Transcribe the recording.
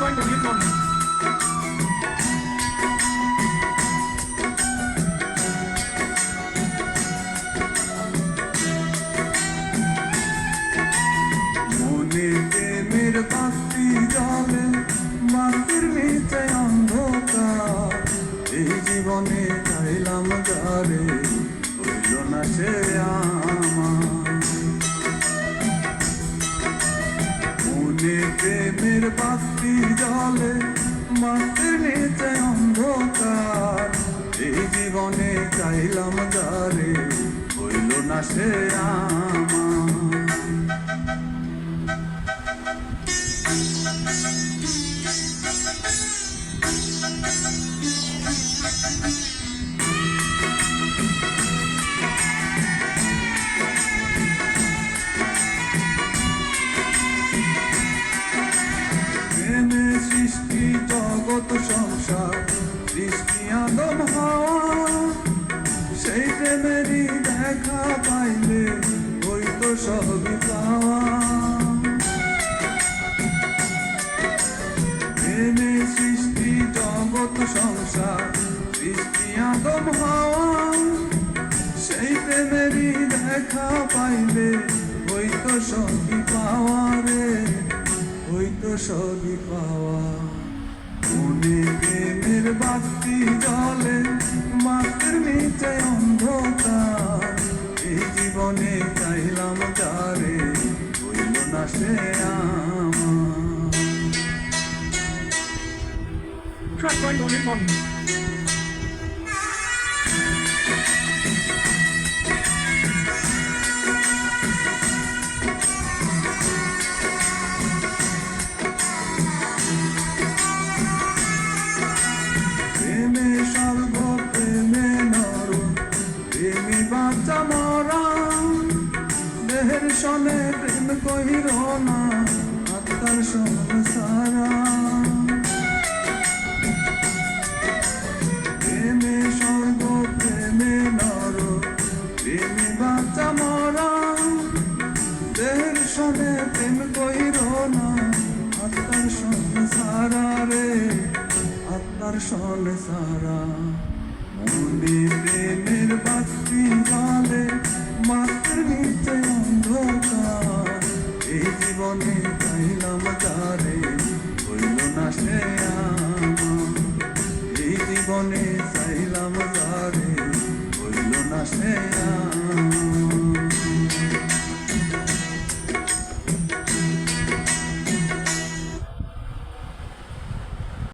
going to mute only. প্রেমের বাতি জলে মাটির নিচে অন্ধকার এই জীবনে চাইলাম যারে হইল না সে আমার মনে প্রেমের বাতি জলে মাটির নিচে অন্ধকার এই জীবনে চাইলাম যারে হইল না সে আমার সৃষ্টি জগৎ সংসার সৃষ্টি আদম হাওয়া সেই প্রেমেরই দেখা পাইলে হইতো সবই পাওয়া প্রেমে সৃষ্টি জগৎ সংসার সৃষ্টি আদম হাওয়া সেই প্রেমেরই দেখা পাইলে হইতো সবই পাওয়া রে হইতো সবই পাওয়া মনে প্রেমের বাতি জলে মাটির নিচে অন্ধকার এই জীবনে চাইলাম যারে হইল না সে আমার Track going to mute only. প্রেমে সর্ব প্রেমে নর প্রেমী বাঁচা মরা দেহের সনে প্রেম কহির না আত্মার সংসারা প্রেমে সর্ব প্রেমে নর প্রেমী বাঁচা মরা দেহের সনে প্রেম কহির না আত্মার সংসারা রে আত্মার সংসারা মনে প্রেমের বাতি জলে মাটির নিচে অন্ধকার এই জীবনে চাইলাম যারে হইল না সে আমার এই জীবনে চাইলাম যারে হইল না সে আমার